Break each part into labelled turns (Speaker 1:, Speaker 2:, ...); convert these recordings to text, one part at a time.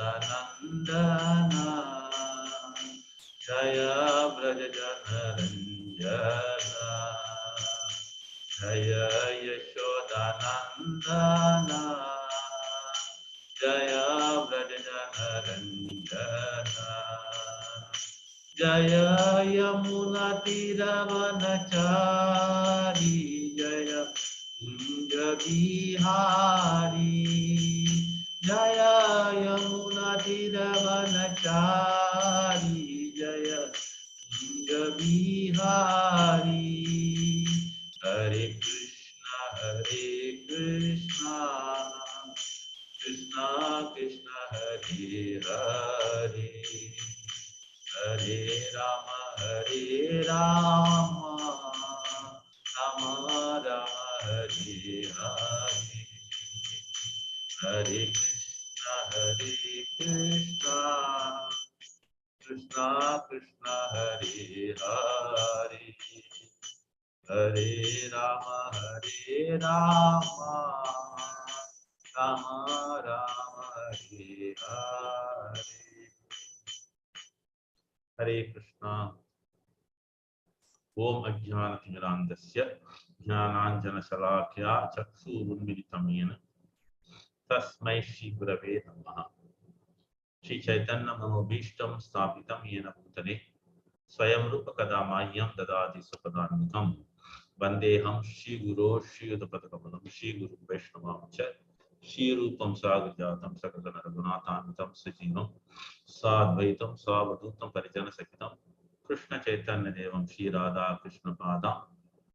Speaker 1: Nandana Jaya Braja Janaranjana Jaya Yashoda Nandana Jaya Braja Janaranjana Jaya Yamuna Tiravanachari Jaya Kunja Bihari Jaya Yamuna Tiravanachari Jaya Kunja Bihari Hare Krishna Krishna Krishna Hare Hare Hare Rama Rama Rama Hare Hare Hare Krishna Krishna Krishna Hare Hare Hare Rama Rama Rama Hare Hare Hare Krishna. Om Ajnanatirandasya Jnananjana Shalakya Chaksurunmilitam Yena Tasmai Shri Gurave Namaha. Shri Chaitanya Manobhishtam Sthapitam Yena Bhutale Swayam Rupa Kadamayam Dadati Supadanukam Vandeham Shri Guru Shri Udapatakamanam Shri Guru Vaishnavam Cha Shri Rupam Sagrajatam Sakadana Raghunathantam Sajivam Sadvaitam Savadutam Parijana Sakitam Krishna Chaitanya Devam Shri Radha Krishna Padam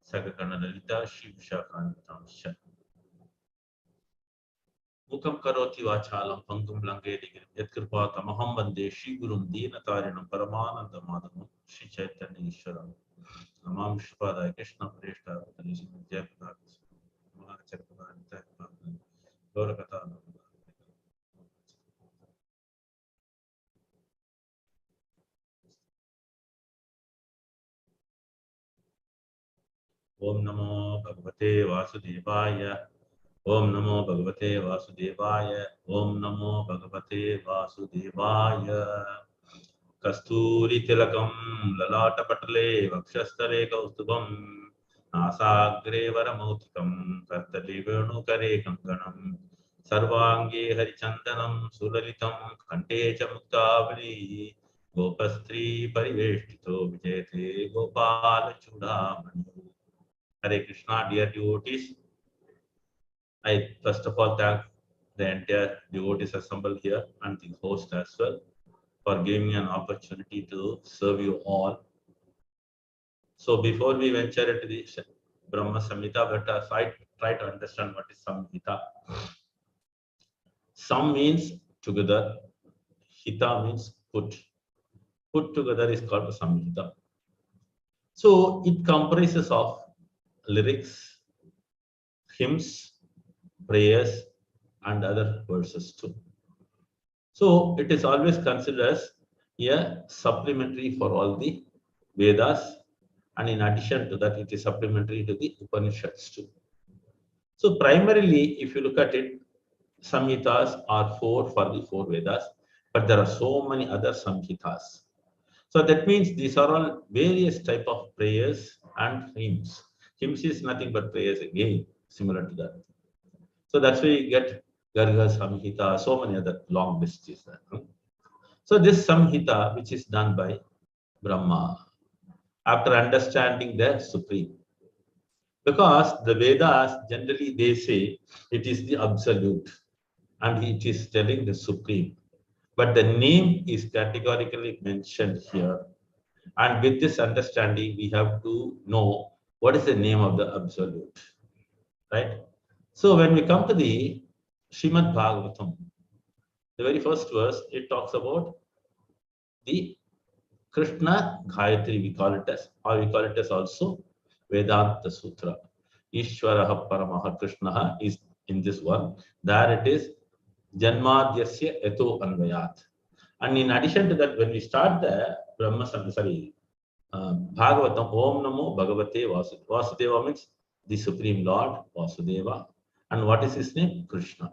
Speaker 1: Sakakana Lalita Shri Vishakanitam Sha Mukam Karoti Vachalam Pangum Langedigrim Yatkripa Tamaham Vande Shri Gurum Deenatarinam Paramananda Madhamam Shri Chaitanya Ishwaram Namam Shripadaya Krishna Preshta Tanishim Jayapadakas Mahacharapadanita Gaura Katana Om Namo Bhagavate Vasudevaya Om Namo Bhagavate Vasudevaya Om Namo Bhagavate Vasudevaya Kasturi Tilakam Lalata Patale Vakshastare Kaustubam Nasagre Varamautikam Kartali Venu Kare Kankanam Sarvange Harichandanam Sulalitam Kante Chamuktavali Gopastri Pariveshtito Vijayate Gopala Chudamani. Hare Krishna, dear devotees. I first of all thank the entire devotees assembled here and the host as well for giving me an opportunity to serve you all. So before we venture into the Brahma Samhita, let us try to understand what is Samhita. Sam means together, Hita means put. Put together is called Samhita. So it comprises of lyrics, hymns, prayers, and other verses too. So it is always considered as a supplementary for all the Vedas, and in addition to that, it is supplementary to the Upanishads too. So primarily, if you look at it, Samhitas are four for the four Vedas, but there are so many other Samhitas. So that means these are all various type of prayers and hymns. Hymns is nothing but prayers again, similar to that. So that's why you get Garga Samhita, so many other long lists is there. So this Samhita, which is done by Brahma, after understanding the Supreme. Because the Vedas, generally they say it is the absolute and it is telling the Supreme. But the name is categorically mentioned here. And with this understanding, we have to know what is the name of the absolute. Right? So when we come to the Srimad Bhagavatam, the very first verse, it talks about the Krishna Gayatri, we call it as, or we call it as also Vedanta Sutra. Ishwaraha Paramaha Krishnaha is in this one. There it is Janmadhyasya Eto Anvayat. And in addition to that, when we start the Bhagavatam, Om Namo Bhagavate Vasudeva. Vasudeva means the Supreme Lord, Vasudeva. And what is his name? Krishna.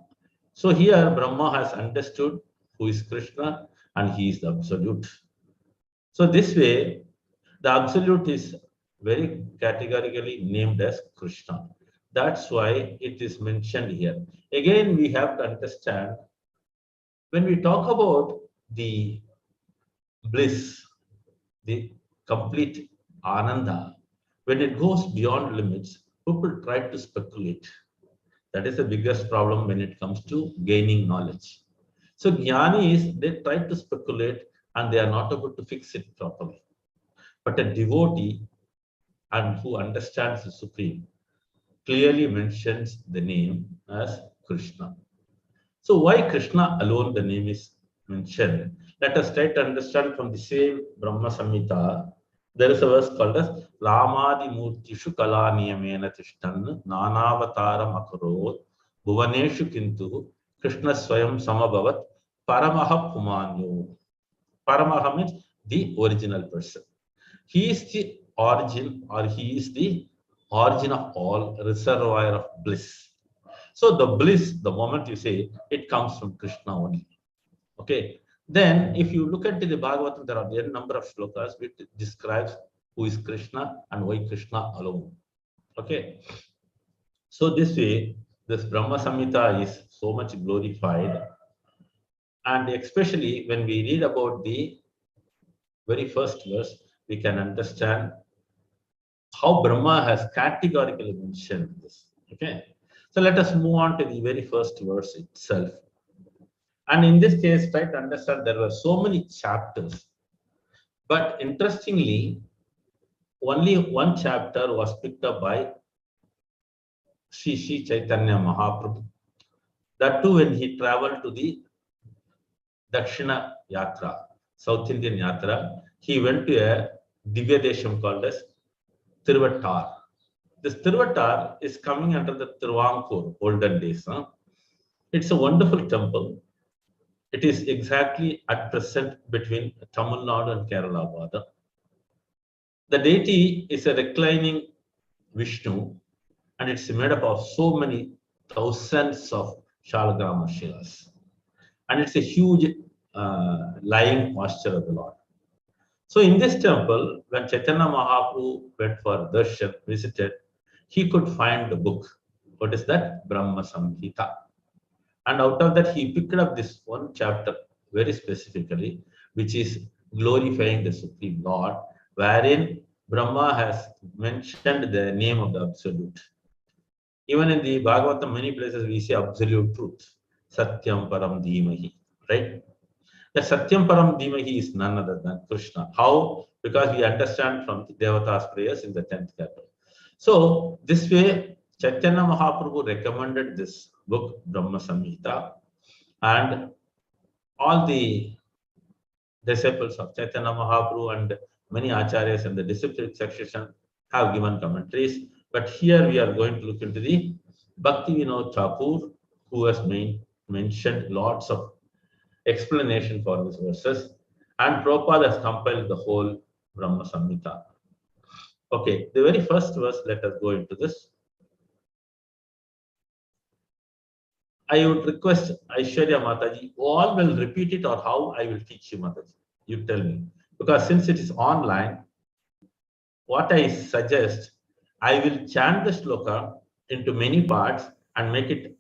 Speaker 1: So here Brahma has understood who is Krishna, and he is the absolute. So this way, the absolute is very categorically named as Krishna. That's why it is mentioned here. Again, we have to understand when we talk about the bliss, the complete ananda, when it goes beyond limits, people try to speculate. That is the biggest problem when it comes to gaining knowledge. So jnani is they try to speculate and they are not able to fix it properly. But a devotee and who understands the Supreme clearly mentions the name as Krishna. So why Krishna alone the name is mentioned? Let us try to understand from the same Brahma Samhita. There is a verse called as Ramadi Murtishu Kala Niyamena Tishtan Nanavataram Akarot Bhuvaneshu Kintu Krishna Swayam Samabhavat Paramaha Pumanyo. Paramaha means the original person. He is the origin or he is the origin of all, reservoir of bliss. So the bliss, the moment you say, it comes from Krishna only. Okay. Then if you look at the Bhagavatam, there are a number of shlokas which describes who is Krishna and why Krishna alone. Okay. So this way, this Brahma Samhita is so much glorified. And especially when we read about the very first verse, we can understand how Brahma has categorically mentioned this. Okay. So let us move on to the very first verse itself. And in this case, try to understand there were so many chapters. But interestingly, only one chapter was picked up by Sri Chaitanya Mahaprabhu. That too when he traveled to the Dakshina Yatra, South Indian Yatra, he went to a Divya Desham called as Tiruvattar. This Tiruvattar is coming under the Tiruvankur, olden days. It's a wonderful temple. It is exactly at present between Tamil Nadu and Kerala border. The deity is a reclining Vishnu, and it's made up of so many thousands of Shalagrama Shilas. And it's a huge lying posture of the Lord. So in this temple, when Chaitanya Mahaprabhu went for darshan, visited, he could find the book. What is that? Brahma Samhita. And out of that, he picked up this one chapter very specifically, which is glorifying the Supreme Lord, wherein Brahma has mentioned the name of the Absolute. Even in the Bhagavatam, many places we say absolute truth. Satyam Param Dhimahi. Right? That Satyam Param Dhimahi is none other than Krishna. How? Because we understand from the Devata's prayers in the 10th chapter. So, this way, Chaitanya Mahaprabhu recommended this book, Brahma Samhita, and all the disciples of Chaitanya Mahaprabhu and many acharyas and the disciplic succession have given commentaries. But here we are going to look into the Bhakti Vinod Thakur, who has mentioned lots of explanation for these verses, and Prabhupada has compiled the whole Brahma Samhita. Okay, the very first verse, let us go into this. I would request Aishwarya Mataji, all will repeat it or how I will teach you, Mataji. You tell me. Because since it is online, what I suggest, I will chant the shloka into many parts and make it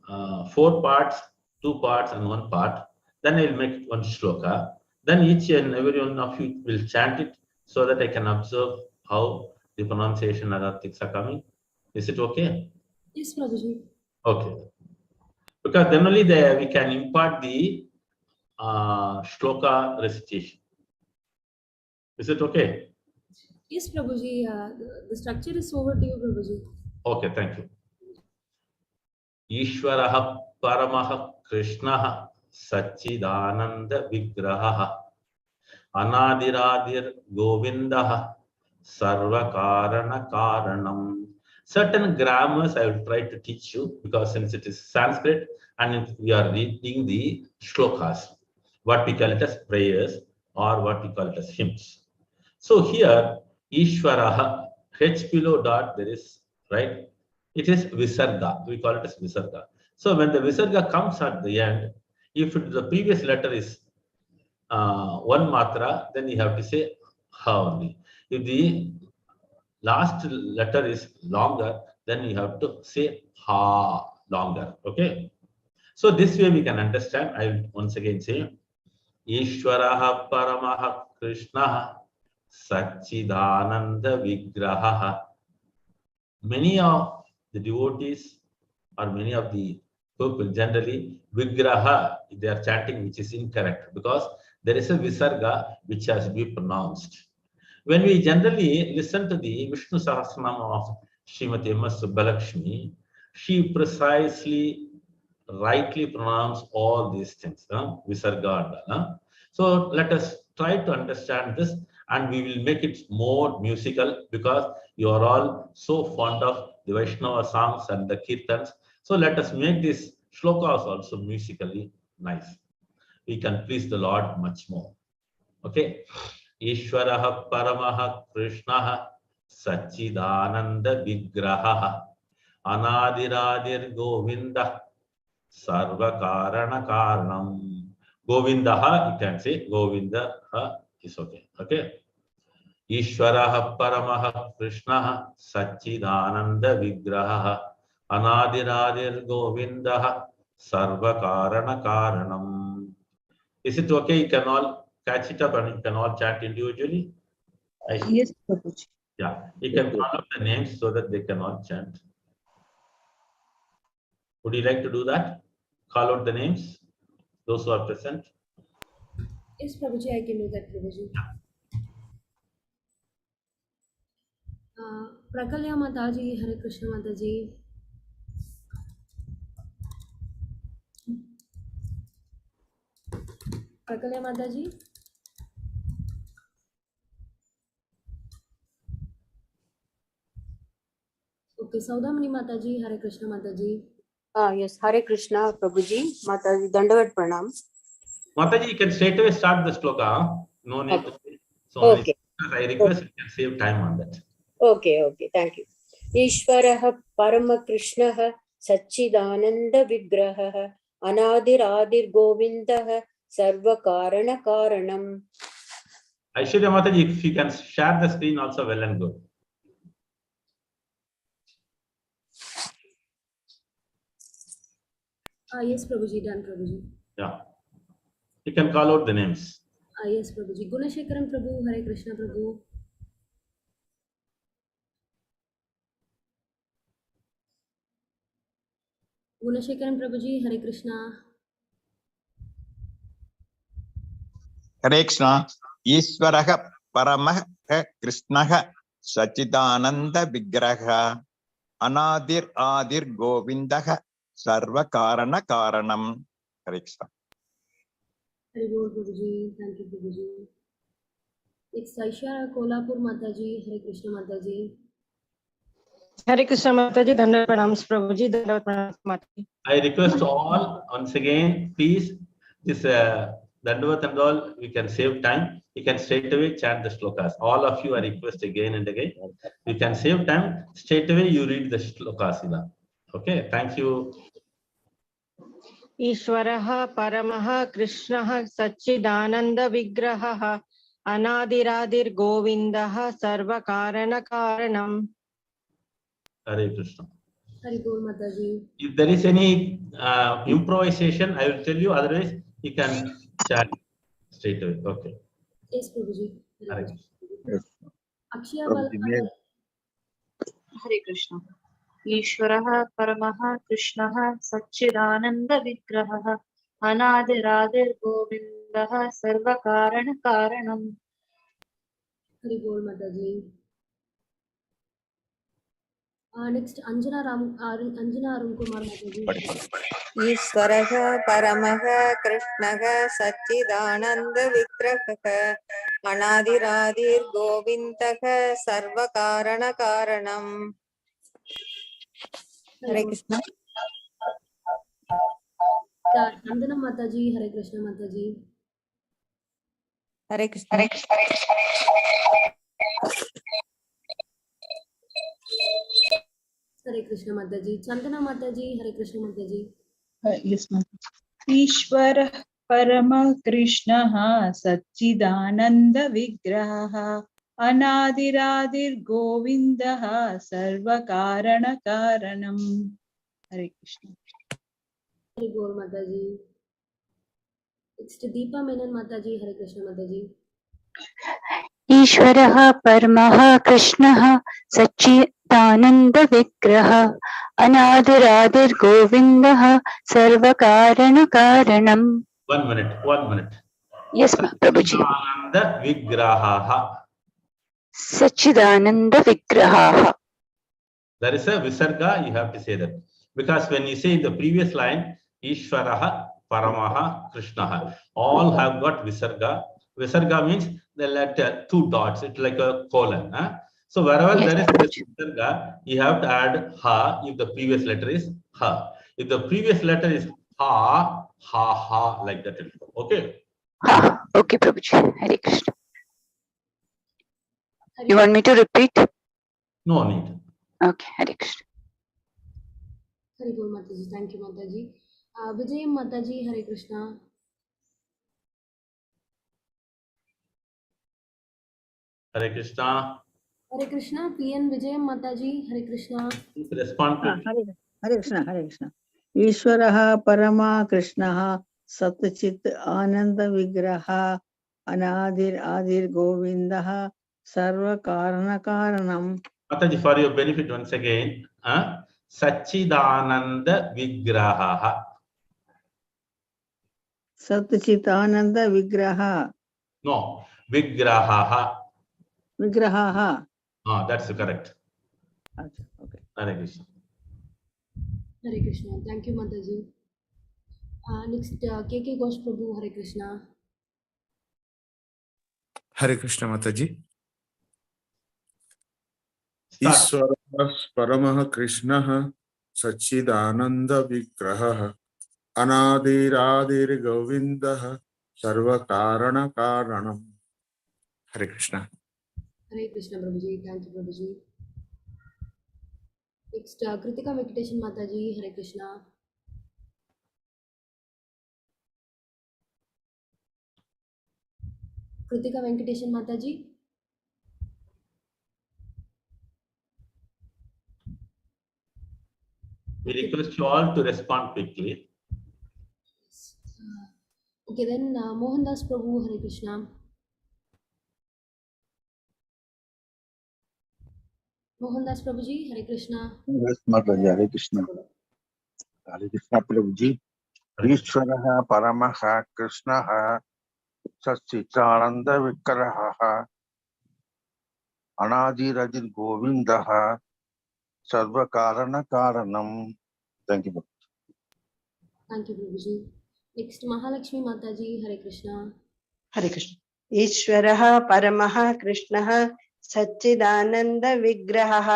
Speaker 1: 4 parts, 2 parts and 1 part. Then I will make it one shloka. Then each and every one of you will chant it so that I can observe how the pronunciation and other things are coming. Is it okay?
Speaker 2: Yes, Prabhuji.
Speaker 1: Okay. Because then only we can impart the shloka recitation. Is it okay?
Speaker 2: Yes, Prabhuji. The structure is over to you, Prabhuji.
Speaker 1: Okay, thank you. Ishvaraha Paramaha Krishnaha Satchidananda Vigraha Anadiradir Govindaha Sarvakarana Karanam. Certain grammars I will try to teach you because since it is Sanskrit and we are reading the shlokas, what we call it as prayers or what we call it as hymns. So here, Ishvaraha, H below dot, there is, right? It is Visarga. We call it as Visarga. So when the Visarga comes at the end, If the previous letter is one matra, then you have to say ha only. If the last letter is longer, then you have to say ha longer. Okay. So this way we can understand. I will once again say Ishwaraha Paramaha Krishna Satchidananda Vigraha. Many of the devotees or many of the people generally Vigraha they are chanting, which is incorrect because there is a Visarga which has to be pronounced. When we generally listen to the Vishnu Sahasranama of Srimati M.S. Subbalakshmi, she precisely rightly pronounce all these things, Visarga. So let us try to understand this and we will make it more musical because you are all so fond of the Vaishnava songs and the kirtans. So let us make these shlokas also musically nice. We can please the Lord much more. Okay. Ishwaraha Paramaha Krishnaha Satchidananda Vigraha Anadiradir Govinda Sarva Karana Karanam. Govindaha, you can say Govinda is okay. Okay. Ishwaraha Paramaha Krishnaha Satchidananda Vigraha Anadiradir Govindaha Sarva Karana Karanam. Is it okay? You can all catch it up and you can all chant individually?
Speaker 3: Yes, Prabhuji.
Speaker 1: Yeah, you can call up the names so that they can all chant. Would you like to do that? Call out the names, those who are present.
Speaker 2: Yes, Prabhuji, I can do that, Prabhuji. Prakalya Mataji, Hare Krishna Mataji. Prakalya Mataji. Okay, Saudamani Mataji, Hare Krishna Mataji.
Speaker 3: Yes, Hare Krishna, Prabhuji. Mataji, Dandavat Pranam.
Speaker 1: Mataji, you can straight away start the shloka. No need to say so
Speaker 3: Okay.
Speaker 1: many. I request you can save time on that.
Speaker 3: Okay, thank you. Ishwaraha Paramakrishnaha Satchidananda Vigraha Anadiradir Govindaha Sarva Karana Karanam.
Speaker 1: Aishwarya Mataji, if you can share the screen also, well and good.
Speaker 2: Yes, Prabhuji, done, Prabhuji.
Speaker 1: Yeah. You can call out the names.
Speaker 2: Yes, Prabhuji. Gunashekaran Prabhu, Hare Krishna Prabhu. Gunashekaran Prabhuji, Hare Krishna.
Speaker 4: Hare Krishna, Ishwaraha Paramaha Krishnaha Satchidananda Vigraha Anadir Adir Govindaha Sarva Karana Karanam. Hare Krishna.
Speaker 2: Hare Bol Prabhuji, thank you Prabhuji. It's Aishwarya Kolhapur Mataji, Hare Krishna Mataji.
Speaker 5: Hare Krishna Mataji, Dandavat Pranams Prabhuji, Dandavat Pranams Mataji.
Speaker 1: I request all once again, please, this Dandavat and all, we can save time. You can straight away chant the shlokas. All of you are request again and again. You can save time. Straight away you read the shlokas. Okay, thank you.
Speaker 5: Ishwaraha Paramaha Krishnaha Satchidananda Vigraha Anadiradir Govindaha Sarva Karana Karanam.
Speaker 1: Hare Krishna.
Speaker 2: Hare Bol Mataji.
Speaker 1: If there is any improvisation, I will tell you. Otherwise, you can chant straight away. Okay.
Speaker 2: Yes, Prabhuji. Hare
Speaker 1: Hare
Speaker 2: Krishna. Akshaya Balaka.
Speaker 6: Hare Krishna. Ishwaraha Paramaha Krishnaha Satchidananda Vigraha Anadiradir Govindaha Sarva Karana Karanam.
Speaker 2: Hare Bol Mataji. Next, Anjana Arun Kumar Mataji.
Speaker 7: Ishwaraha Paramaha Krishnaha Satchidananda Vigraha Anadiradir Govindaha Sarva Karana Karanam. Hare Krishna.
Speaker 2: Chandana Mataji, Hare Krishna Mataji.
Speaker 7: Hare Krishna.
Speaker 2: Hare Krishna Mataji. Chandana Mataji, Hare Krishna Mataji.
Speaker 3: Yes, ma'am.
Speaker 8: ईश्वरः परमः कृष्णः सच्चिदानन्दविग्रहः अनादिरादिर्गोविन्दः सर्वकारणकारणम्। हरे कृष्ण।
Speaker 2: हरि बोल माता जी। Next Deepa Menon माता जी। हरे कृष्ण माता जी।
Speaker 3: ईश्वरः परमः कृष्णः सच्चिदानन्दविग्रहः अनादिरादिर्गोविन्दः सर्वकारणकारणम्।
Speaker 1: 1 minute, 1 minute.
Speaker 3: Yes, Prabhuji.
Speaker 1: Satchidananda Vigraha.
Speaker 3: Satchidanandavigraha.
Speaker 1: There is a visarga, you have to say that. Because when you say in the previous line, Ishvaraha, Paramaha, Krishnaha, all have got visarga. Visarga means the letter 2 dots, it's like a colon. So wherever
Speaker 3: Yes,
Speaker 1: there is
Speaker 3: Prabhuji.
Speaker 1: visarga, you have to add ha if the previous letter is ha. If the previous letter is ha, ha, ha, like that. Okay.
Speaker 3: Okay, Prabhuji. Hare Krishna.
Speaker 2: Hari
Speaker 3: You want me to repeat?
Speaker 1: No need.
Speaker 3: Okay, Hare Krishna.
Speaker 2: Hari बोल माता जी। Thank you माता जी। विजय माता ji. Hare Krishna.
Speaker 1: Hare Krishna.
Speaker 2: हरे Krishna. PN विजय माता ji. Hare Krishna.
Speaker 1: Please respond to
Speaker 8: हरे कृष्ण हरे कृष्ण। ईश्वरः परमः कृष्णः सच्चित् आनंद विग्रहः अनादिर्गोविन्दः सर्वकारणकारणम्।
Speaker 1: Mataji, for your benefit once again, Satchidananda Vigraha.
Speaker 8: सच्चित् आनंद विग्रहः।
Speaker 1: No, Vigraha.
Speaker 8: विग्रहः।
Speaker 1: That's correct.
Speaker 8: अच्छा, okay.
Speaker 1: Hare Krishna.
Speaker 2: Hare Krishna. Thank you माता जी। नेक्स्ट के घोष प्रभु। हरे कृष्णा।
Speaker 9: हरे कृष्ण माताजी।
Speaker 1: Start.
Speaker 9: ईश्वरः परमः कृष्णः सच्चिदानन्दविग्रहः अनादिरादिर्गोविन्दः सर्वकारणकारणम्। Hare Krishna.
Speaker 2: Hare Krishna Prabhu ji. Thank you Prabhu ji. Next Kritika Venkatesan Mata ji. Hare Krishna. Kritika Venkatesan Mata ji.
Speaker 1: We request you all to respond quickly.
Speaker 2: Okay then Mohandas Prabhu. Hare Krishna. Mohandas Prabhu ji. Hare Krishna.
Speaker 10: Hare Krishna Prabhu ji. ईश्वरः परमः कृष्णः सच्चिदानंद विग्रहः अनादिरादिर्गोविन्दः सर्वकारणकारणम्। Thank you.
Speaker 2: Thank you Prabhu ji. Next Mahalakshmi Mata ji. Hare Krishna.
Speaker 11: Hare Krishna. ईश्वरः परमः कृष्णः सच्चिदानन्दविग्रहः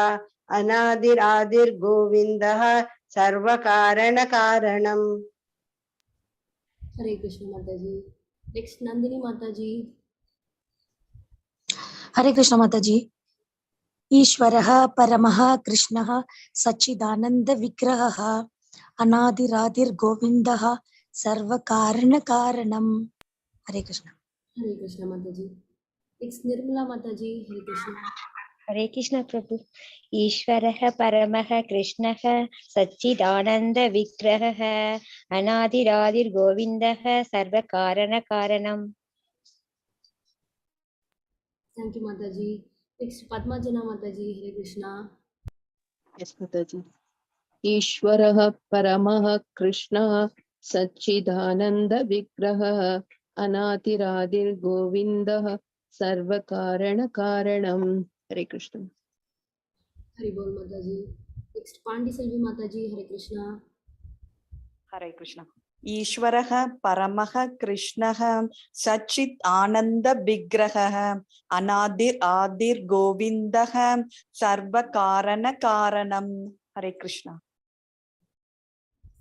Speaker 11: अनादिरादिर्गोविन्दः सर्वकारणकारणम्।
Speaker 2: हरे कृष्ण माता जी। नेक्स्ट नंदिनी माता जी।
Speaker 12: हरे कृष्ण माता जी। ईश्वरः परमः कृष्णः सच्चिदानन्दविग्रहः अनादिरादिर्गोविन्दः सर्वकारणकारणम्। हरे कृष्ण।
Speaker 2: हरे कृष्ण माता जी। नेक्स्ट निर्मला माता जी। हरे कृष्ण।
Speaker 13: हरे कृष्ण प्रभु। ईश्वरः परमः कृष्णः सच्चिदानन्दविग्रहः अनादिरादिर्गोविन्दः सर्वकारणकारणम्।
Speaker 2: थैंक यू माता जी। नेक्स्ट पद्माजना माता जी। हरे कृष्णा।
Speaker 14: यस माताजी। ईश्वरः परमः कृष्णः सच्चिदानन्दविग्रहः अनादिरादिर्गोविन्दः सर्वकारणकारणम्। हरे कृष्ण।
Speaker 2: हरि बोल माता जी। नेक्स्ट पांडी सेल्वी माता जी। हरे कृष्णा।
Speaker 15: हरे कृष्ण। ईश्वरः परमः कृष्णः सच्चित् आनंद विग्रहः अनादिर्गोविन्दः सर्वकारणकारणम्। हरे कृष्ण।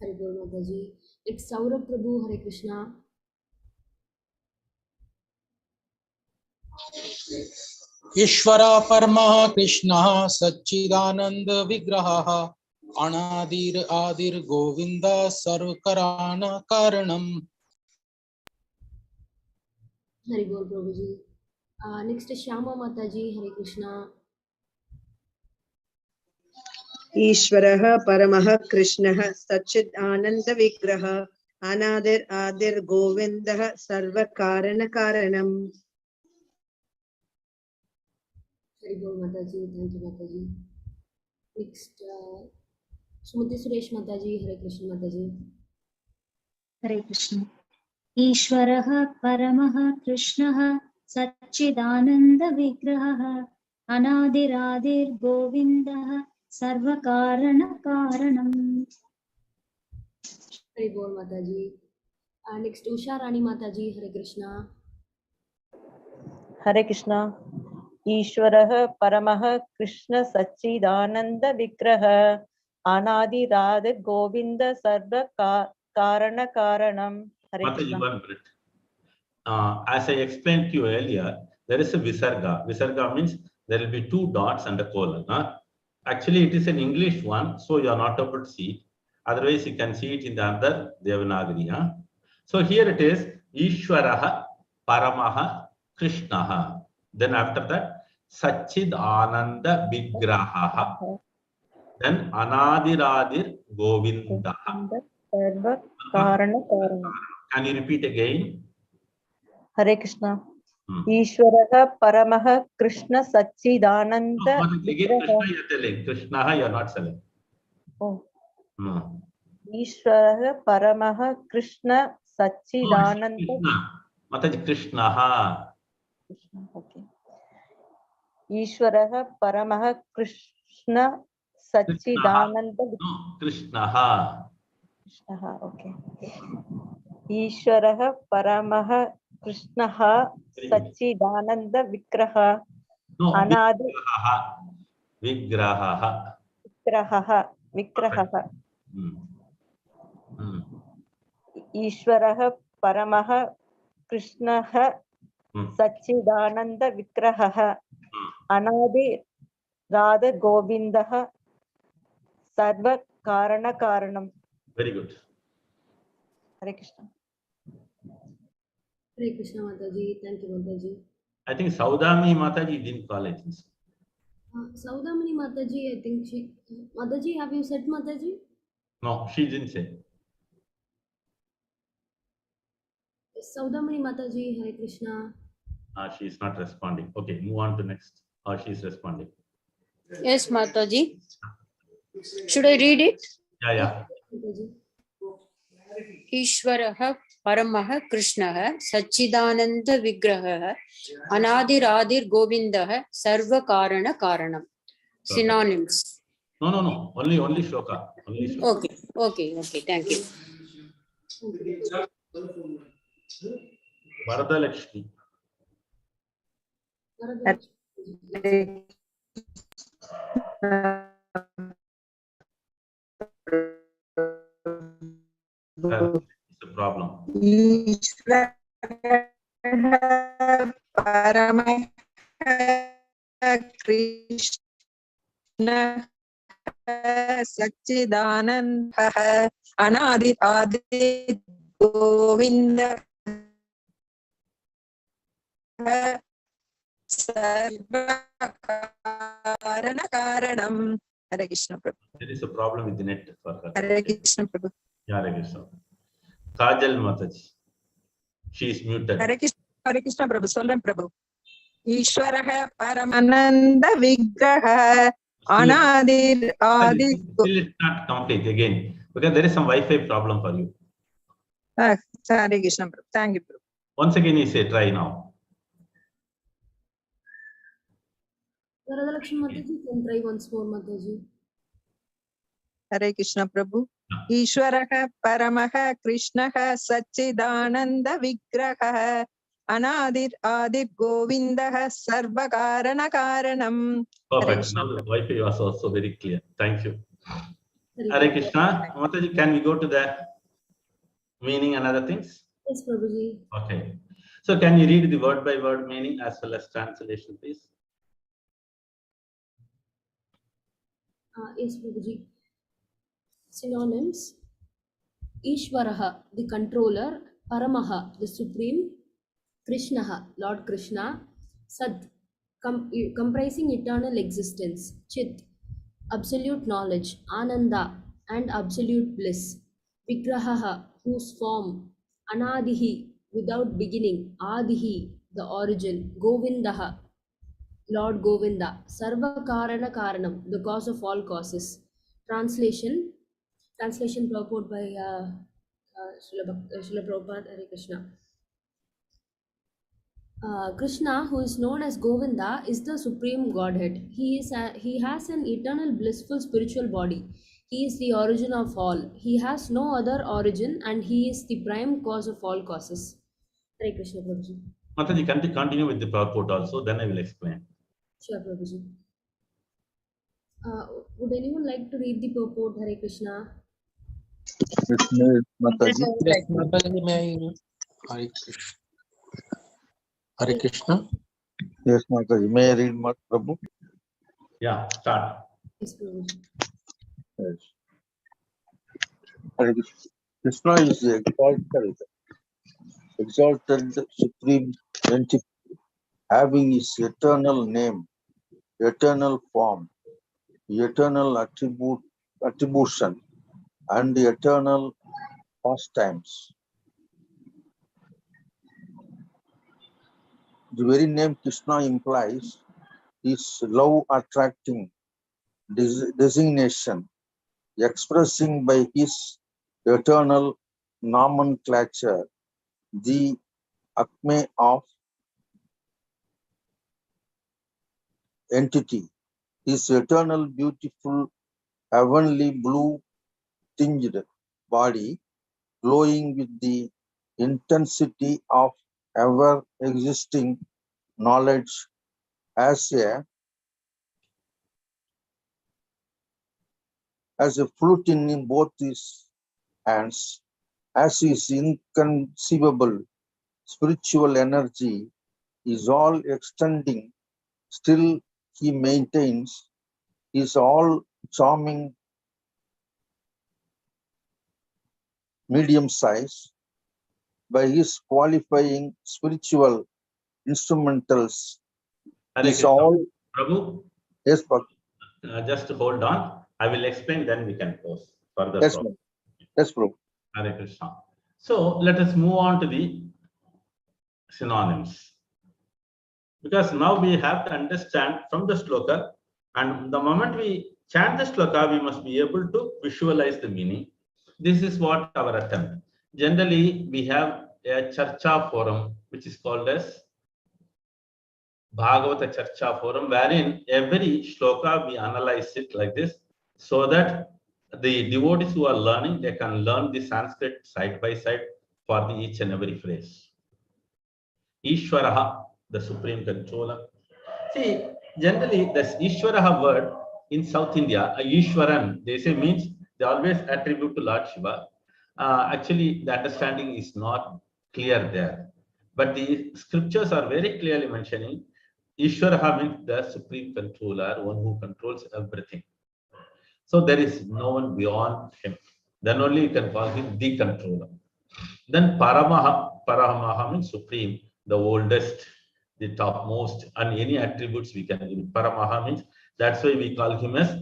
Speaker 2: हरि बोल माता जी। नेक्स्ट सौरभ प्रभु। हरे कृष्णा।
Speaker 16: ईश्वर परमः कृष्णः सच्चिदानंद विग्रहः अनादिर आदिर गोविंद सर्वकारण कारणम.
Speaker 2: Hari Bol Prabhuji. Next is Shyama Mataji. Hare Krishna.
Speaker 11: ईश्वरः परमः कृष्णः सच्चित् आनंद विग्रह अनादिर आदिर गोविंदः सर्व कारण कारणम.
Speaker 2: Hari Bol Mataji. Thank you Mataji. Next, Smriti Suresh Mataji. Hare Krishna Mataji.
Speaker 17: हरे कृष्ण. ईश्वरः परमः कृष्णः सच्चिदानन्दविग्रहः अनादिरादिर्गोविन्दः सर्वकारणकारणम्.
Speaker 2: Hari Bol Mataji. Next, Usha Rani Mataji. Hare Krishna.
Speaker 18: हरे कृष्ण. ईश्वरः परमः कृष्ण सच्चिदानंद विग्रह अनादिरादि गोविंद सर्व कारण कारणम. हरे
Speaker 1: Mataji,
Speaker 18: Krishna.
Speaker 1: 1 minute. As I explained to you earlier, there is a visarga. Visarga means there will be 2 dots and a colon. Actually, it is an English one, so you are not able to see it. Otherwise, you can see it in the other Devanagari. So here it is Ishwaraha Paramaha Krishnaha. Then after that, Sachid Ananda Vigraha. Then Anadiradir Govindaha.
Speaker 18: सर्व कारण कारणम.
Speaker 1: Can you repeat again?
Speaker 18: हरे कृष्ण. ईश्वरः परमः कृष्ण सच्चिदानंद
Speaker 1: Again,
Speaker 18: विग्रह.
Speaker 1: Krishna you are telling. Krishna you are not telling.
Speaker 18: ईश्वरः परमः कृष्ण सच्चिदानंद.
Speaker 1: Mataji Krishna.
Speaker 18: Okay. ईश्वरः परमः कृष्ण सच्चिदानंद.
Speaker 1: Krishna.
Speaker 18: Okay. ईश्वरः परमः कृष्णः सच्चिदानंद विग्रह अनादि
Speaker 1: Vigraha.
Speaker 18: विग्रहः. ईश्वरः परमः कृष्णः सच्चिदानंद विग्रहः अनादि राध गोविंदः सर्व कारण कारणम.
Speaker 1: Very good.
Speaker 18: Hare Krishna.
Speaker 2: Hare Krishna Mataji. Thank you Mataji.
Speaker 1: I think Saudami Mataji didn't call it.
Speaker 2: Saudamani Mataji, I think she. Mataji, have you said Mataji?
Speaker 1: No, she didn't say.
Speaker 2: Saudamani Mataji. Hare Krishna.
Speaker 1: She is not responding. Okay, move on to next. Or she is responding.
Speaker 3: Yes, Mataji. Should I read it?
Speaker 1: Yeah.
Speaker 3: ईश्वरः परमः कृष्णः सच्चिदानंद विग्रहः अनादिरादिर्गोविन्दः सर्वकारणकारणम्. Synonyms.
Speaker 1: No. Only shloka. Only shloka.
Speaker 3: Okay. Thank you.
Speaker 1: Varadalakshmi. It's a problem.
Speaker 7: परमः कृष्णः सच्चिदानन्दः अनादि आदि गोविन्दः सर्वकारणकारणम्. हरे कृष्ण प्रभु.
Speaker 1: There is a problem with the net for her.
Speaker 7: Hare Krishna Prabhu.
Speaker 1: Yeah, Hare Krishna. Kajal Mataji. She is muted.
Speaker 7: हरे कृष्ण प्रभु. सोलन प्रभु. ईश्वरः परमानंद विग्रह अनादिर आदि.
Speaker 1: Still it's not complete again because there is some Wi-Fi problem for you.
Speaker 7: Hare Krishna Prabhu. Thank you Prabhu.
Speaker 1: Once again you say try now.
Speaker 2: Varadalakshmi Mataji, can try once more Mataji.
Speaker 7: हरे कृष्ण प्रभु. ईश्वरः परमः कृष्णः सच्चिदानंद विग्रहः अनादिर आदिर गोविन्दः सर्वकारणकारणम्.
Speaker 1: Perfect. Now the Wi-Fi was also very clear. Thank you. Hare Krishna. Mataji, can we go to the meaning and other things?
Speaker 2: Yes, Prabhuji.
Speaker 1: Okay. So can you read the word by word meaning as well as translation, please?
Speaker 2: Yes, Prabhuji. Synonyms: Ishvaraha, the controller; Paramaha, the supreme; Krishnaha, Lord Krishna; Sat, comprising eternal existence; Chit, absolute knowledge; Ananda, and absolute bliss; Vigrahaha, whose form; Anadihi, without beginning; Adihi, the origin; Govindaha, Lord Govinda; Sarva Karana Karanam, the cause of all causes. Translation purport by Srila Prabhupada. Hare Krishna. Krishna, who is known as Govinda, is the supreme Godhead. He has an eternal blissful spiritual body. He is the origin of all. He has no other origin, and he is the prime cause of all causes. Hare Krishna, Prabhuji.
Speaker 1: Mataji, can you continue with the purport also? Then I will explain.
Speaker 2: Sure, Prabhuji. Would anyone like to read the purport? Hare Krishna.
Speaker 10: Mataji.
Speaker 16: Yes, Mataji, may I? Hare Krishna. Hare Krishna.
Speaker 10: Yes, Mataji. May I read, Prabhu?
Speaker 1: Yeah, start.
Speaker 2: Yes, Prabhuji.
Speaker 10: Yes. Hare Krishna. Krishna is the exalted supreme entity, having his eternal name, eternal form, eternal attribution, and the eternal pastimes. The very name Krishna implies his love-attracting designation, expressing by his eternal nomenclature the acme of entity. His eternal beautiful heavenly blue tinged body, glowing with the intensity of ever-existing knowledge, as a flute in both his hands, as his inconceivable spiritual energy is all extending, still he maintains his all charming medium size by his qualifying spiritual instrumentals. Is all
Speaker 1: Prabhu?
Speaker 10: Yes, but
Speaker 1: just hold on. I will explain, then we can pause further.
Speaker 10: Yes, yes, Prabhu.
Speaker 1: Hare Krishna. So let us move on to the synonyms. Because now we have to understand from the shloka, and the moment we chant the shloka, we must be able to visualize the meaning. This is what our attempt. Generally, we have a Charcha forum, which is called as Bhagavata Charcha forum, wherein every shloka we analyze it like this, so that the devotees who are learning, they can learn the Sanskrit side by side for each and every phrase. Ishvaraha, the supreme controller. See, generally, this Ishvaraha word in South India, Ishwaran, they say means they always attribute to Lord Shiva. Actually, the understanding is not clear there. But the scriptures are very clearly mentioning Ishvaraha means the supreme controller, one who controls everything. So there is no one beyond him. Then only you can call him the controller. Then Paramaha means supreme, the oldest, the topmost, and any attributes we can give. Paramaha means, that's why we call him as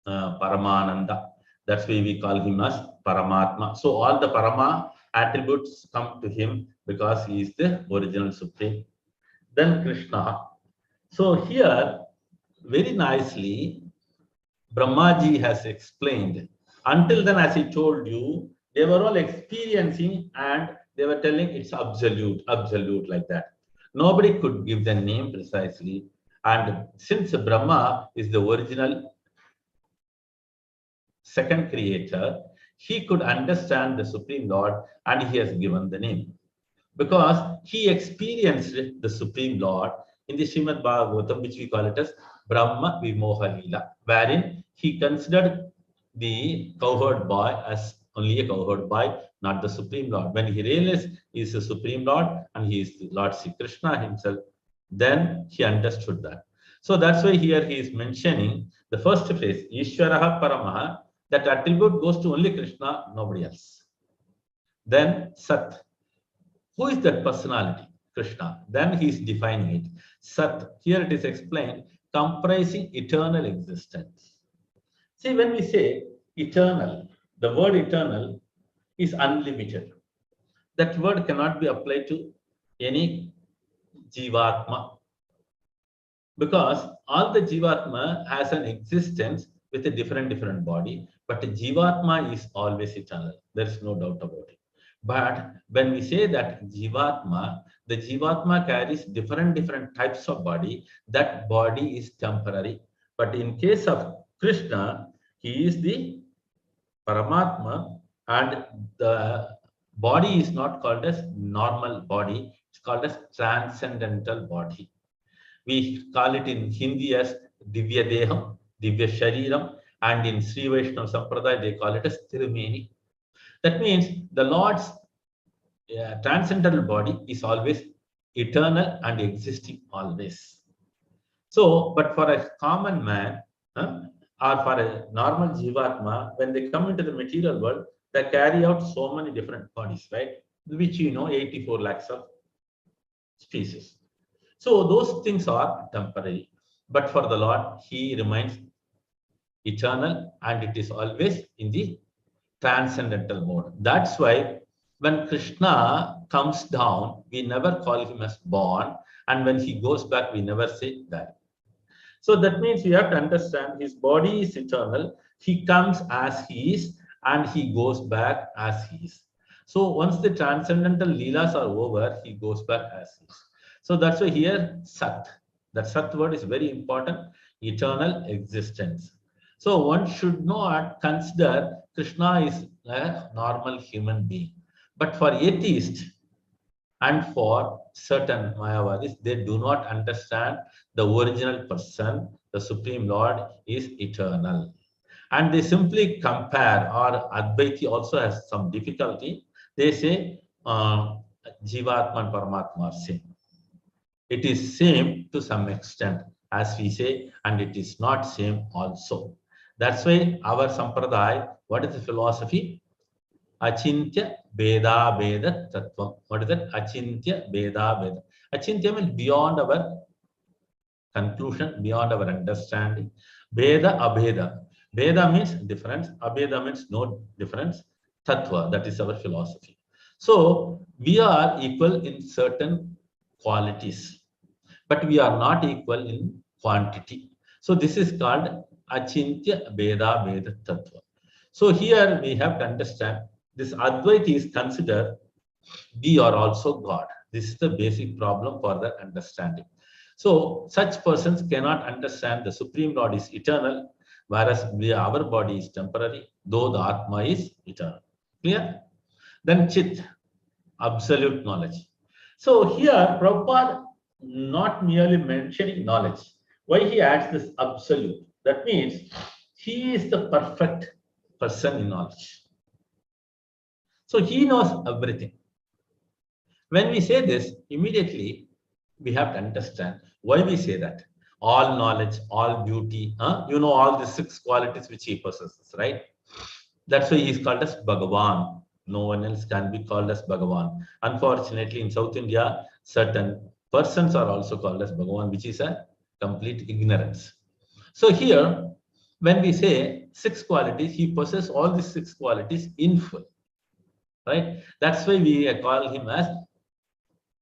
Speaker 1: Paramananda. That's why we call him as Paramatma. So all the Parama attributes come to him because he is the original supreme. Then Krishna. So here, very nicely, Brahmaji has explained. Until then, as I told you, they were all experiencing and they were telling it's absolute like that. Nobody could give the name precisely. And since Brahma is the original second creator, he could understand the Supreme Lord and he has given the name. Because he experienced the Supreme Lord in the Srimad Bhagavatam, which we call it as Brahma Vimoha Leela, wherein he considered the cowherd boy as only a cowherd boy, not the Supreme Lord. When he realized he is the Supreme Lord and he is the Lord Sri Krishna himself, then he understood that. So that's why here he is mentioning The first phrase, Ishwaraha Paramaha, that attribute goes to only Krishna, nobody else. Then Sat. Who is that personality? Krishna. Then he is defining it. Sat. Here it is explained, comprising eternal existence. See, when we say eternal, the word eternal is unlimited. That word cannot be applied to any Jivatma, because all the Jivatma has an existence with a different body, but the Jivatma is always eternal. There is no doubt about it. But when we say that Jivatma, the Jivatma carries different types of body. That body is temporary. But in case of Krishna, he is the Paramatma, and the body is not called as normal body. It's called as transcendental body. We call it in Hindi as Divya Deham, Divya Shariram, and in Sri Vaishnava Sampradaya they call it as Tirumeni. That means the Lord's transcendental body is always eternal and existing always. So, but for a common man or for a normal Jivatma, when they come into the material world, they carry out so many different bodies, right? Which 84 lakhs of species. So those things are temporary, but for the Lord, he remains eternal and it is always in the transcendental mode. That's why when Krishna comes down, we never call him as born, and when he goes back, we never say that. So that means we have to understand his body is eternal. He comes as he is and he goes back as he is. So once the transcendental leelas are over, he goes back as he is. So that's why here Sat. That Sat word is very important, eternal existence. So one should not consider Krishna is a normal human being. But for atheists and for certain Mayavadis, they do not understand the original person, the Supreme Lord is eternal. And they simply compare, or Advaiti also has some difficulty. They say Jivatma and Paramatma are same. It is same to some extent, as we say, and it is not same also. That's why our Sampradaya, what is the philosophy? Achintya Veda Veda Tattvam. What is that? Achintya Veda Veda. Achintya means beyond our conclusion, beyond our understanding. Veda Abheda. Veda means difference, Abheda means no difference. Tattva, that is our philosophy. So we are equal in certain qualities, but we are not equal in quantity. So this is called Achintya Veda Veda Tattva. So here we have to understand this Advaita is considered we are also God. This is the basic problem for the understanding. So such persons cannot understand the Supreme Lord is eternal, whereas our body is temporary, though the Atma is eternal. Clear? Then Chit, absolute knowledge. So here Prabhupada not merely mentioning knowledge. Why he adds this absolute? That means he is the perfect person in knowledge. So he knows everything. When we say this, immediately we have to understand why we say that. All knowledge, all beauty, all the 6 qualities which he possesses, right? That's why he is called as Bhagavan. No one else can be called as Bhagavan. Unfortunately, in South India, certain persons are also called as Bhagavan, which is a complete ignorance. So here, when we say 6 qualities, he possesses all these 6 qualities in full. Right? That's why we call him as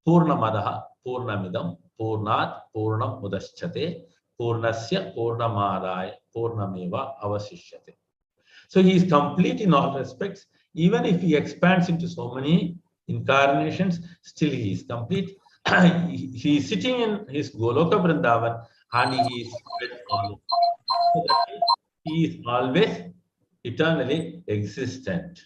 Speaker 1: Purnamadaha, Purnamidam, Purnat, Purnam Mudaschate, Purnasya, Purnamadaya, Purnameva Avasishyate. So he is complete in all respects. Even if he expands into so many incarnations, still he is complete. He is sitting in his Goloka Vrindavan and he is all. So that means he is always eternally existent.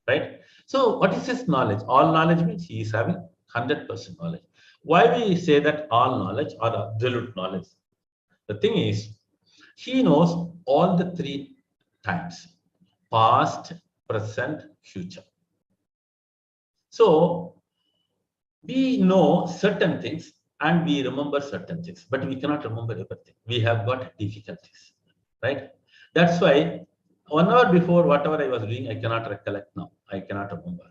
Speaker 1: Right? So what is his knowledge? All knowledge means he is having 100% knowledge. Why we say that all knowledge or absolute knowledge? The thing is, he knows all the 3 times: past, present, future. So we know certain things and we remember certain things, but we cannot remember everything. We have got difficulties. right? That's why 1 hour before, whatever I was doing, I cannot recollect now. I cannot remember.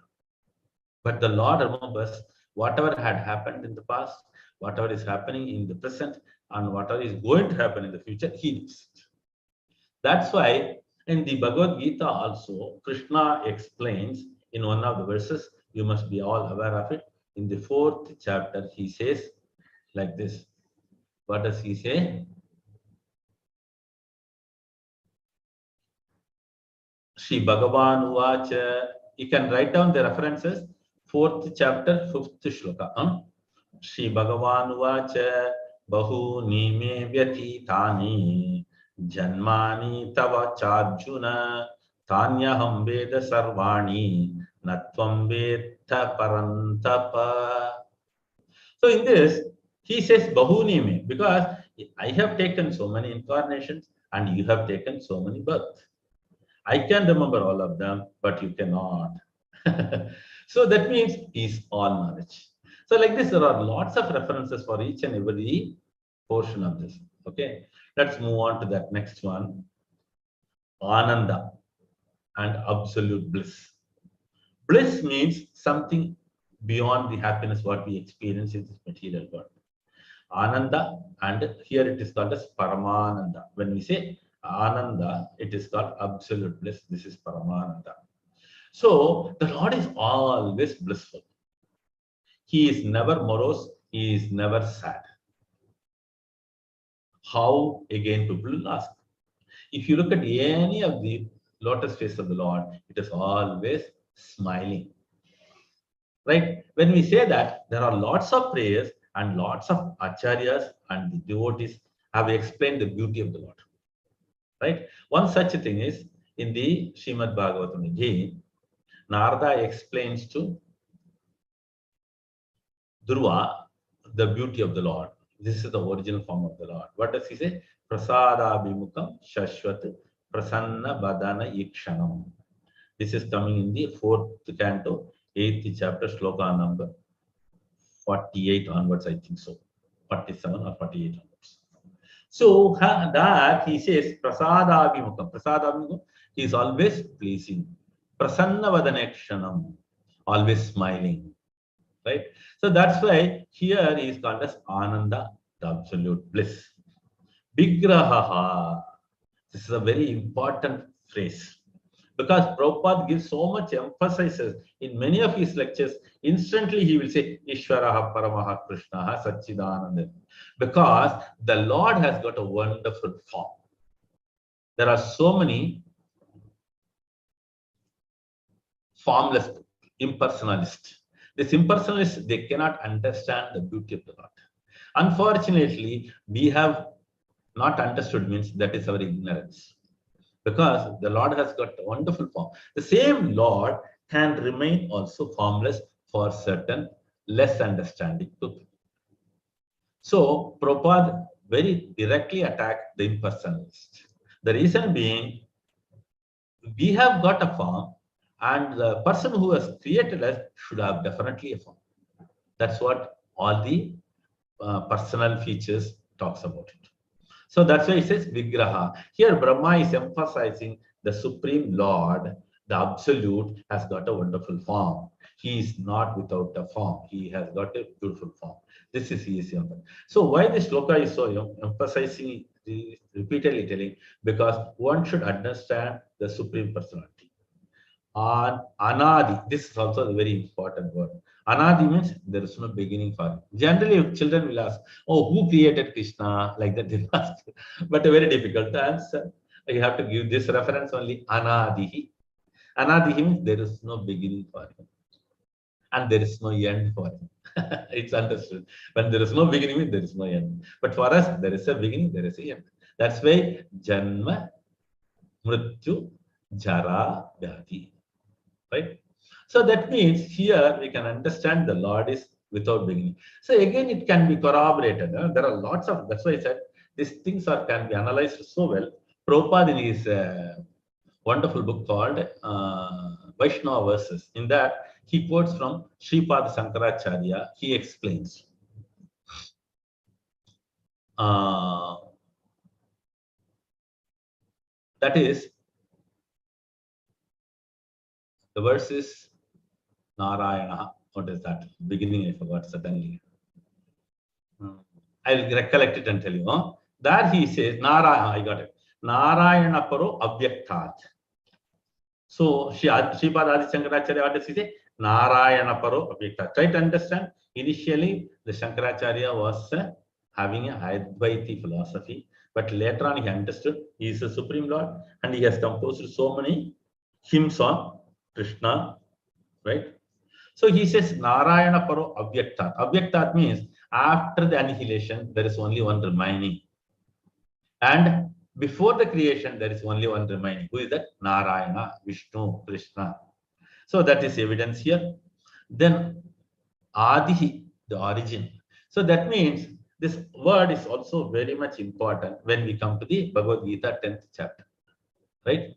Speaker 1: But the Lord remembers whatever had happened in the past, whatever is happening in the present, and whatever is going to happen in the future, He knows it. That's why in the Bhagavad Gita also, Krishna explains in one of the verses, you must be all aware of it. In the 4th chapter, He says like this. What does He say? Shri Bhagavan Uvacha. You can write down the references. 4th chapter, 5th shloka. Shri Bhagavan Uvacha Bahuni me vyatitani Janmani tava charjuna Tanyaham veda sarvani Natvam veta parantapa. So in this, he says Bahuni me, because I have taken so many incarnations and you have taken so many births. I can remember all of them, but you cannot. So that means He's all knowledge. So like this, there are lots of references for each and every portion of this. Okay, let's move on to that next one. Ananda and absolute bliss. Bliss means something beyond the happiness what we experience in this material world. Ananda, and here it is called as Paramananda. When we say Ananda, it is called absolute bliss. This is Paramananda. So the Lord is always blissful. He is never morose. He is never sad. How, again, people will ask. If you look at any of the lotus face of the Lord, it is always smiling. Right? When we say that, there are lots of prayers and lots of acharyas and the devotees have explained the beauty of the Lord. Right? One such a thing is in the Srimad Bhagavatam again, Narada explains to Dhruva the beauty of the Lord. This is the original form of the Lord. What does he say? Prasadabhimukam Shashvat Prasanna Badana Ikshanam. This is coming in the 4th canto, 8th chapter, shloka number 48 onwards, I think so. 47 or 48 onwards. So that he says Prasadabhimukam. Prasadabhimukam, he is always pleasing. Prasanna Vadanakshanam, always smiling. Right? So that's why here he is called as Ananda, the absolute bliss. Vigraha. This is a very important phrase because Prabhupada gives so much emphasis in many of his lectures. Instantly he will say Ishwaraha Paramaha Krishnaha Satchidananda, because the Lord has got a wonderful form. There are so many formless impersonalists. These impersonalists, they cannot understand the beauty of the Lord. Unfortunately, we have not understood, means that is our ignorance. Because the Lord has got a wonderful form. The same Lord can remain also formless for certain less understanding people. So Prabhupada very directly attacked the impersonalist. The reason being, we have got a form, and the person who has created us should have definitely a form. That's what all the personal features talks about it. So that's why it says Vigraha. Here Brahma is emphasizing the Supreme Lord, the Absolute, has got a wonderful form. He is not without a form. He has got a beautiful form. This is easy. So why this shloka is so emphasizing, repeatedly telling? Because one should understand the Supreme Personality. Anadi, this is also a very important word. Anadi means there is no beginning for it. Generally, children will ask, oh, who created Krishna? Like that they ask. But a very difficult to answer. You have to give this reference only, Anadihi. Anadihi means there is no beginning for him. And there is no end for him. It's understood. When there is no beginning, means there is no end. But for us, there is a beginning, there is a end. That's why Janma, Mrityu, Jara, Vyadhi. Right? So that means here we can understand the Lord is without beginning. So again, it can be corroborated. There are lots of, that's why I said these things can be analyzed so well. Prabhupada in his wonderful book called Vaishnava Verses, in that he quotes from Sripada Sankaracharya. He explains. That is, the verse is Narayana. What is that? Beginning I forgot suddenly. I'll recollect it and tell you. There he says, Narayana, I got it. Narayana Paro Avyaktat. So, Sripad Adi Shankaracharya, what does he say? Narayana Paro Avyaktat. Try to understand. Initially, the Shankaracharya was having a Advaiti philosophy, but later on he understood he is a Supreme Lord and he has composed so many hymns on Krishna, right? So he says Narayana Paro Avyaktat. Avyaktat means after the annihilation, there is only one remaining. And before the creation, there is only one remaining. Who is that? Narayana, Vishnu, Krishna. So that is evidence here. Then Adi, the origin. So that means this word is also very much important when we come to the Bhagavad Gita 10th chapter. Right?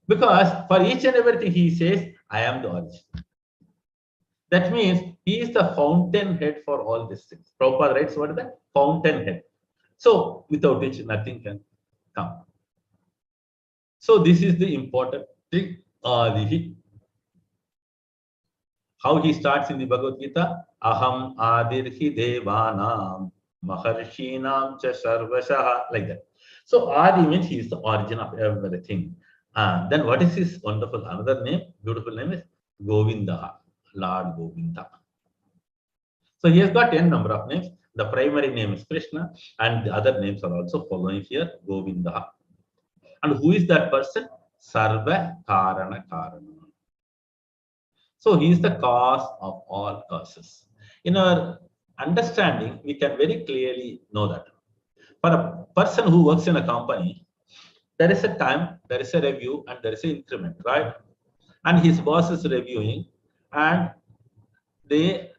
Speaker 1: Because for each and everything he says, I am the origin. That means he is the fountainhead for all these things. Prabhupada writes, what is that? Fountainhead. So without which nothing can come. So this is the important thing. How he starts in the Bhagavad Gita? Aham adirhi devanam maharshinam cha sarvashaha. Like that. So Adi means he is the origin of everything. Then what is his wonderful, another name, beautiful name is Govinda, Lord Govinda. So he has got n number of names. The primary name is Krishna and the other names are also following here, Govinda. And who is that person? Sarva Karana Karana. So he is the cause of all causes. In our understanding, we can very clearly know that. For a person who works in a company, there is a time, there is a review, and there is an increment, right? And his boss is reviewing, and the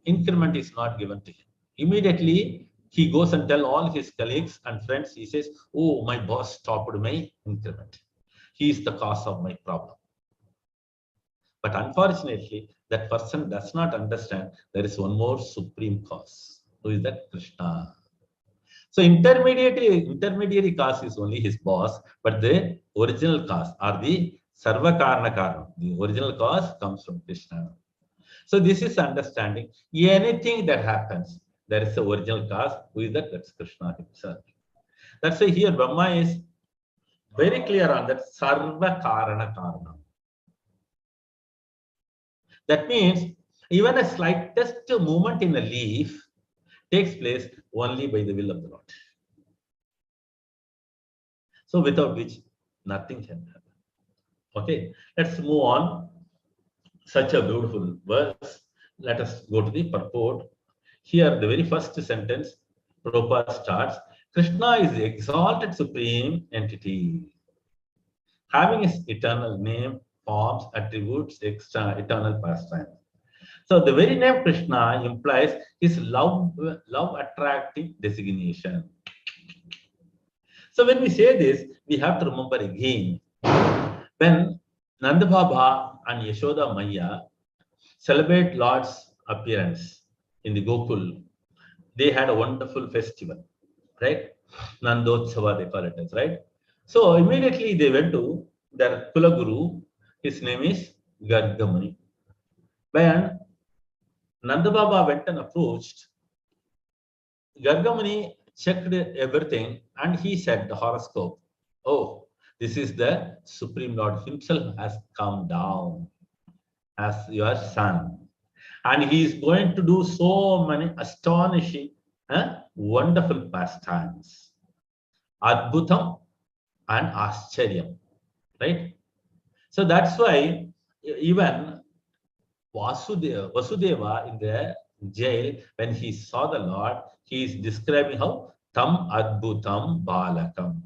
Speaker 1: increment is not given to him. Immediately, he goes and tells all his colleagues and friends, he says, oh, my boss stopped my increment. He is the cause of my problem. But unfortunately, that person does not understand there is one more supreme cause. Who is that? Krishna. So intermediary cause is only his boss, but the original cause or the Sarva Karana Karana, the original cause comes from Krishna. So this is understanding. Anything that happens, there is the original cause. Who is that? That's Krishna himself. That's why here Brahma is very clear on that Sarva Karana Karana. That means even a slightest movement in a leaf takes place only by the will of the Lord. So without which nothing can happen. Okay, let's move on. Such a beautiful verse. Let us go to the purport. Here, the very first sentence, Prabhupada starts, Krishna is the exalted supreme entity, having his eternal name, forms, attributes, eternal pastime. So the very name Krishna implies his love attracting designation. So when we say this, we have to remember again, when Nanda Baba and Yashoda Maya celebrate Lord's appearance in the Gokul, they had a wonderful festival, right? Nandotsava, they call it as, right? So immediately they went to their Kulaguru, his name is Gargamuni. When Nanda Baba went and approached, Gargamuni checked everything and he said the horoscope, oh, this is the Supreme Lord himself has come down as your son. And he is going to do so many astonishing, wonderful pastimes. Adbhutam and Ascharyam. Right? So that's why even Vasudeva in the jail, when he saw the Lord, he is describing how Tam Adbhutam Balakam.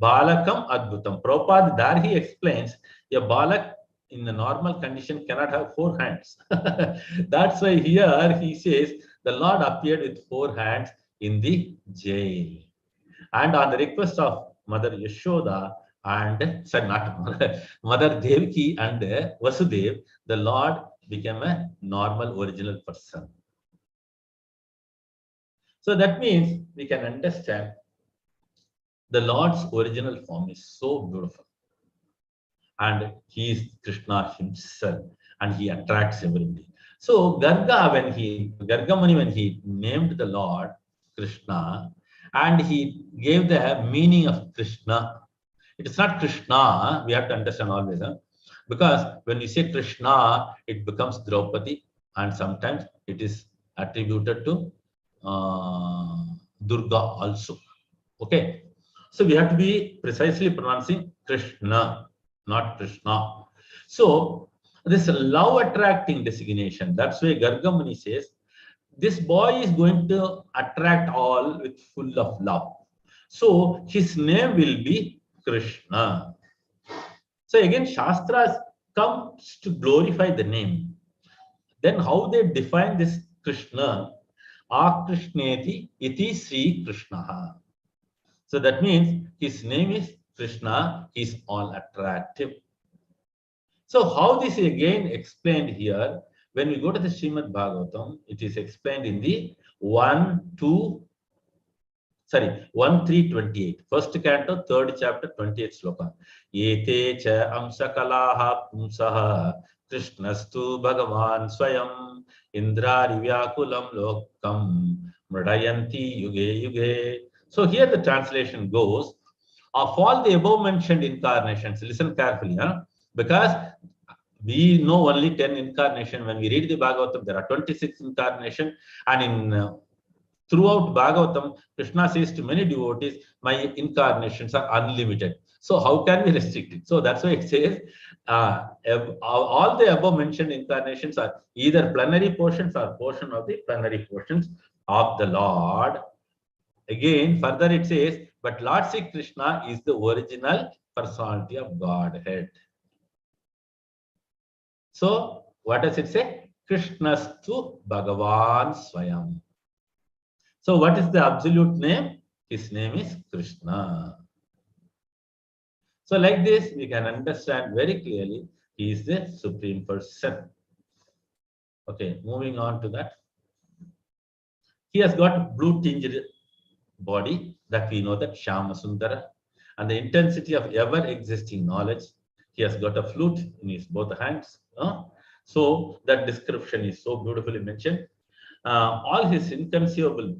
Speaker 1: Balakam Adbhutam. Prabhupada, there he explains, a Balak in the normal condition cannot have 4 hands. That's why here he says the Lord appeared with 4 hands in the jail. And on the request of Mother Yashoda and, sorry, not Mother Devaki and Vasudev, the Lord became a normal original person. So that means we can understand The Lord's original form is so beautiful. And he is Krishna himself, and he attracts everybody. So Gargamuni, when he named the Lord Krishna, and he gave the meaning of Krishna, it is not Krishna, we have to understand always, because when we say Krishna, it becomes Draupadi, and sometimes it is attributed to Durga also. Okay, so we have to be precisely pronouncing Krishna, not Krishna. So this love attracting designation, that's why Gargamuni says this boy is going to attract all with full of love. So his name will be Krishna. So again, Shastras comes to glorify the name. Then how they define this Krishna? Akrishneti iti Sri Krishna. So that means his name is Krishna, he is all attractive. So how this is again explained here, when we go to the Srimad Bhagavatam, it is explained in the 1-3-28. First canto, third chapter, 28th sloka. Yete cha amsakalaha pumsaha Krishnastu Bhagavan Swayam Indrari Vyakulam Lokam Mradayanti Yuge Yuge. So here the translation goes, of all the above mentioned incarnations, listen carefully, because we know only 10 incarnations. When we read the Bhagavatam, there are 26 incarnations, and in throughout Bhagavatam, Krishna says to many devotees, my incarnations are unlimited. So how can we restrict it? So that's why it says all the above mentioned incarnations are either plenary portions or portion of the plenary portions of the Lord. Again, further it says, but Lord Sri Krishna is the original personality of Godhead. So what does it say? Krishnastu Bhagavan Swayam. So what is the absolute name? His name is Krishna. So like this, we can understand very clearly, he is the Supreme Person. Okay, moving on to that. He has got blue tinged body, that we know that Shyama Sundara, and the intensity of ever existing knowledge. He has got a flute in his both hands. So that description is so beautifully mentioned. All his inconceivable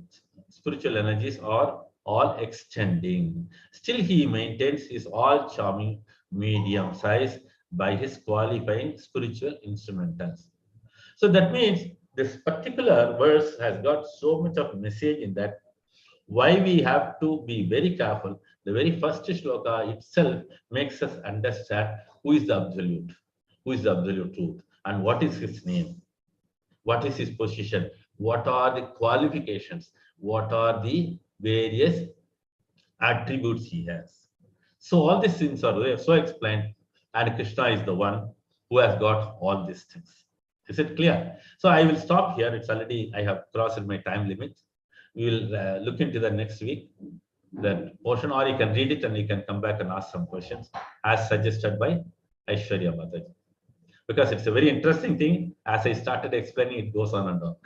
Speaker 1: spiritual energies are all extending. Still he maintains his all charming medium size by his qualifying spiritual instrumentals. So that means this particular verse has got so much of message in that, why we have to be very careful. The very first shloka itself makes us understand who is the absolute truth, and what is his name, what is his position, what are the qualifications, what are the various attributes he has. So all these things are there, so explained, and Krishna is the one who has got all these things. Is it clear? So I will stop here. It's already, I have crossed my time limit. We will look into the next week, that portion, or you can read it and you can come back and ask some questions as suggested by Aishwarya Mataji. Because it's a very interesting thing. As I started explaining, it goes on and on.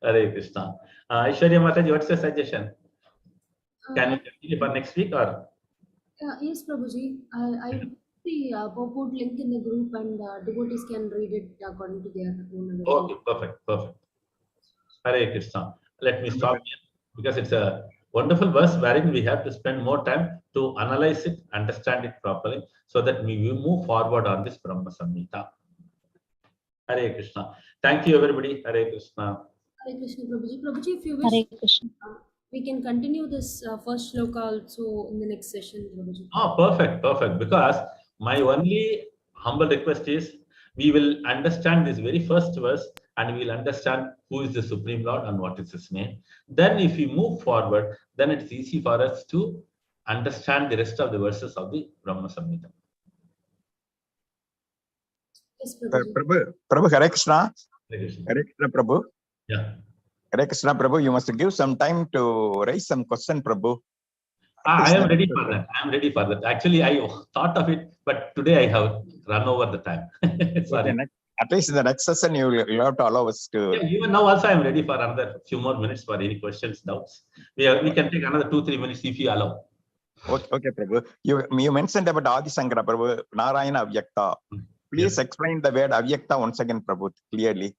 Speaker 1: Hare Krishna. Aishwarya Mataji, what's your suggestion? Can you continue for next week or?
Speaker 2: Yes, Prabhuji. I put the purport link in the group, and devotees can read it according to their own.
Speaker 1: Okay, perfect. Hare Krishna. Let me stop here, because it's a wonderful verse wherein we have to spend more time to analyze it, understand it properly, so that we will move forward on this Brahma Samhita. Hare Krishna. Thank you, everybody. Hare Krishna.
Speaker 2: Hare Krishna, Prabhuji. Prabhuji, if you wish, we can continue this first shloka also in the next session, Prabhuji.
Speaker 1: Oh, perfect. Because my only humble request is, we will understand this very first verse, and we will understand who is the Supreme Lord and what is his name. Then if we move forward, then it's easy for us to understand the rest of the verses of the Brahma Samhita.
Speaker 2: Yes, Prabhuji.
Speaker 4: Prabhu, Hare Krishna.
Speaker 1: Hare Krishna.
Speaker 4: Hare Krishna, Prabhu.
Speaker 1: Yeah.
Speaker 4: Hare Krishna, Prabhu. You must give some time to raise some question, Prabhu.
Speaker 1: I am ready for that. Actually, I thought of it, but today I have run over the time. Sorry.
Speaker 4: At least in the next session, you have to allow us to.
Speaker 1: Yeah, even now also I am ready for another few more minutes for any questions, doubts. We can take another 2-3 minutes if you allow.
Speaker 4: Okay, Prabhu. You mentioned about Adi Sankara, Prabhu, Narayana Avyakta. Please explain the word Avyakta once again, Prabhu, clearly.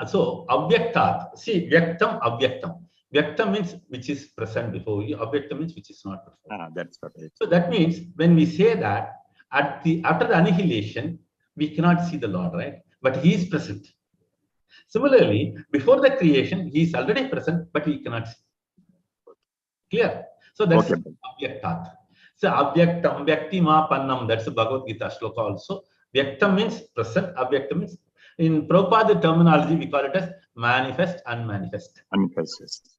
Speaker 1: So, Avyaktat. See, Vyaktam, Avyaktam. Vyaktam means which is present before you. Avyaktam means which is not present.
Speaker 4: That's correct.
Speaker 1: So that means when we say that after the annihilation, we cannot see the Lord, right? But He is present. Similarly, before the creation, He is already present, but we cannot see. Clear? So that's Avyaktat. So Avyaktam, Vyaktima Pannam, that's the Bhagavad Gita shloka also. Vyaktam means present, Avyaktam means, in Prabhupada terminology, we call it as manifest, unmanifest.
Speaker 4: Unmanifest.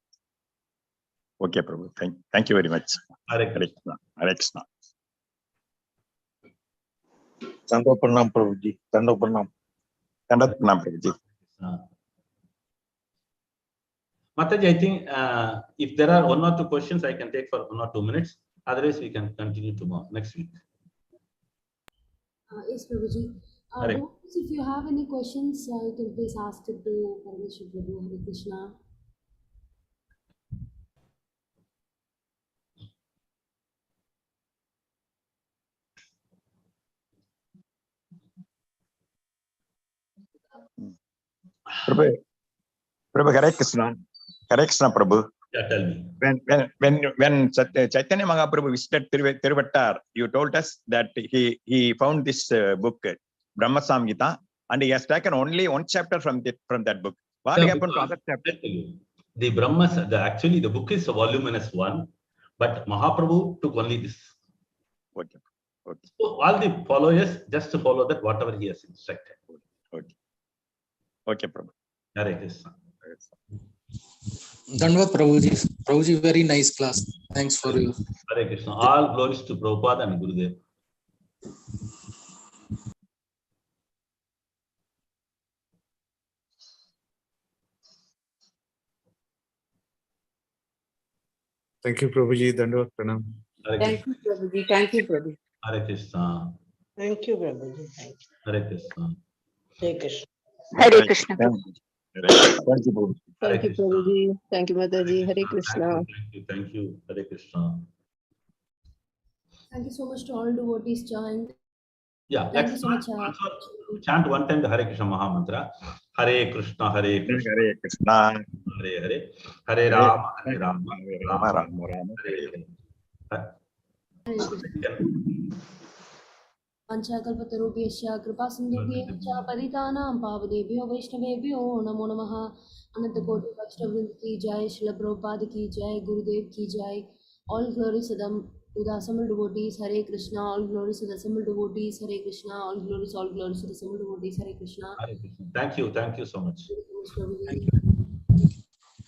Speaker 4: Okay, Prabhu. Thank you very much.
Speaker 1: Hare Krishna.
Speaker 4: Hare Krishna.
Speaker 10: Tando Pranam, Prabhuji. Tando Pranam.
Speaker 4: Tando Pranam, Prabhuji.
Speaker 1: Mataji, I think if there are 1 or 2 questions, I can take for 1 or 2 minutes. Otherwise, we can continue tomorrow, next week.
Speaker 2: Yes, Prabhuji. If you have any questions, you can please ask it to Paramesvara Prabhu. Hare Krishna.
Speaker 4: Prabhu, Hare Krishna. Hare Krishna, Prabhu.
Speaker 1: Yeah, tell me.
Speaker 4: When Chaitanya Mahaprabhu visited Tiruvattar, you told us that he found this book, Brahma Samhita, and he has taken only 1 chapter from that book. What happened to other chapters?
Speaker 1: The Brahma, actually the book is a voluminous one, but Mahaprabhu took only this.
Speaker 4: Okay.
Speaker 1: So all the followers just to follow that whatever he has instructed.
Speaker 4: Okay, Prabhu.
Speaker 1: Hare Krishna.
Speaker 16: Dandavat Prabhuji. Prabhuji, very nice class. Thanks for you.
Speaker 1: Hare Krishna. All glories to Prabhupada and Gurudev.
Speaker 9: Thank you, Prabhuji. Dandavat Pranam.
Speaker 3: Thank you, Prabhuji. Thank you, Prabhuji.
Speaker 1: Hare Krishna.
Speaker 11: Thank you, Prabhuji.
Speaker 1: Hare Krishna.
Speaker 11: Hare Krishna.
Speaker 3: Hare Krishna.
Speaker 14: Thank you, Prabhuji. Thank you, Mataji. Hare Krishna.
Speaker 1: Thank you. Hare Krishna.
Speaker 2: Thank you so much to all devotees joined.
Speaker 1: Yeah,
Speaker 2: Thank you so much.
Speaker 1: Chant one time the Hare Krishna Maha Mantra. Hare Krishna, Hare Krishna,
Speaker 4: Hare Krishna,
Speaker 1: Hare Hare, Hare Rama, Hare Rama, Rama Rama, Hare Hare.
Speaker 2: Panchakalpatarubhyasya kripasindhubhyascha paritanam pavadebhyo vaishnavebhyo namo namaha. Anantakoti Vaishnavavrinda ki jai, Srila Prabhupada ki jai, Gurudev ki jai. All glories to the assembled devotees. Hare Krishna. All glories to the assembled devotees. Hare Krishna. All glories to the assembled devotees. Hare Krishna.
Speaker 1: Thank you so much.
Speaker 2: Prabhuji.